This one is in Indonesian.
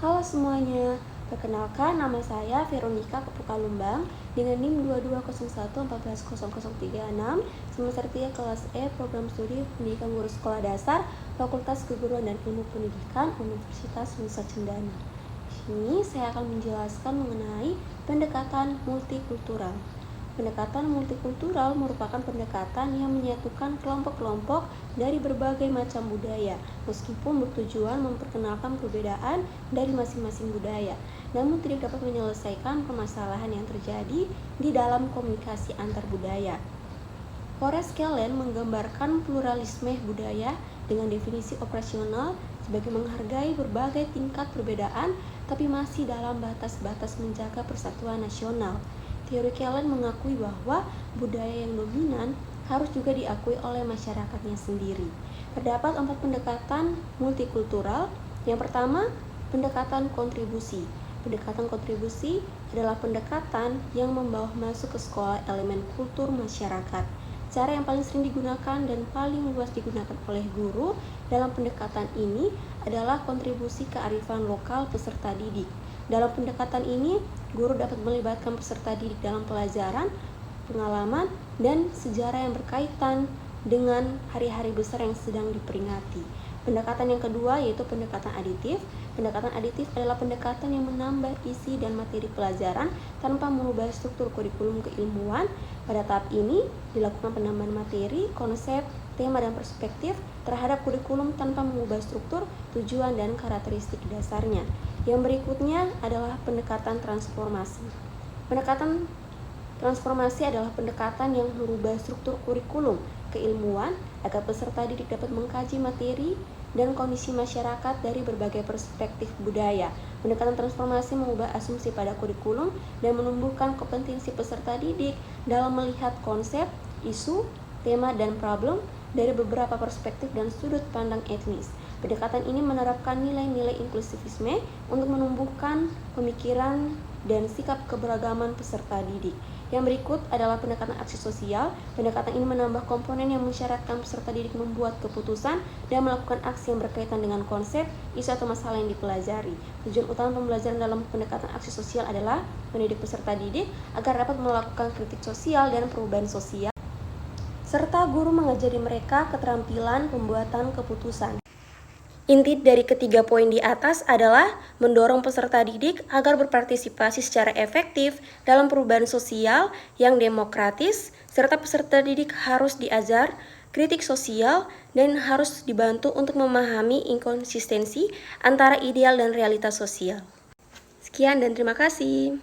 Halo semuanya, perkenalkan nama saya Veronica Kepuka Lumbang dengan NIM 2201140036, semester 3 kelas E Program Studi Pendidikan Guru Sekolah Dasar Fakultas Keguruan dan Ilmu Pendidikan Universitas Nusa Cendana. Di sini saya akan menjelaskan mengenai pendekatan multikultural. Pendekatan multikultural merupakan pendekatan yang menyatukan kelompok-kelompok dari berbagai macam budaya, meskipun bertujuan memperkenalkan perbedaan dari masing-masing budaya, namun tidak dapat menyelesaikan permasalahan yang terjadi di dalam komunikasi antar budaya. Forrest Kellen menggambarkan pluralisme budaya dengan definisi operasional sebagai menghargai berbagai tingkat perbedaan, tapi masih dalam batas-batas menjaga persatuan nasional. Teori Kellen mengakui bahwa budaya yang dominan harus juga diakui oleh masyarakatnya sendiri. Terdapat 4 pendekatan multikultural. Yang pertama, pendekatan kontribusi. Pendekatan kontribusi adalah pendekatan yang membawa masuk ke sekolah elemen kultur masyarakat. Cara yang paling sering digunakan dan paling luas digunakan oleh guru dalam pendekatan ini adalah kontribusi kearifan lokal peserta didik. Dalam pendekatan ini, guru dapat melibatkan peserta didik dalam pelajaran, pengalaman, dan sejarah yang berkaitan dengan hari-hari besar yang sedang diperingati. Pendekatan yang kedua yaitu pendekatan aditif. Pendekatan aditif adalah pendekatan yang menambah isi dan materi pelajaran tanpa mengubah struktur kurikulum keilmuan. Pada tahap ini, dilakukan penambahan materi, konsep, tema, dan perspektif terhadap kurikulum tanpa mengubah struktur, tujuan, dan karakteristik dasarnya. Yang berikutnya adalah pendekatan transformasi. Pendekatan transformasi adalah pendekatan yang merubah struktur kurikulum keilmuan agar peserta didik dapat mengkaji materi dan kondisi masyarakat dari berbagai perspektif budaya. Pendekatan transformasi mengubah asumsi pada kurikulum dan menumbuhkan kompetensi peserta didik dalam melihat konsep, isu, tema, dan problem dari beberapa perspektif dan sudut pandang etnis. Pendekatan ini menerapkan nilai-nilai inklusivisme untuk menumbuhkan pemikiran dan sikap keberagaman peserta didik. Yang berikut adalah pendekatan aksi sosial. Pendekatan ini menambah komponen yang mensyaratkan peserta didik membuat keputusan dan melakukan aksi yang berkaitan dengan konsep, isu, atau masalah yang dipelajari. Tujuan utama pembelajaran dalam pendekatan aksi sosial adalah mendidik peserta didik agar dapat melakukan kritik sosial dan perubahan sosial, serta guru mengajari mereka keterampilan pembuatan keputusan. Inti dari ketiga poin di atas adalah mendorong peserta didik agar berpartisipasi secara efektif dalam perubahan sosial yang demokratis, serta peserta didik harus diajar kritik sosial dan harus dibantu untuk memahami inkonsistensi antara ideal dan realitas sosial. Sekian dan terima kasih.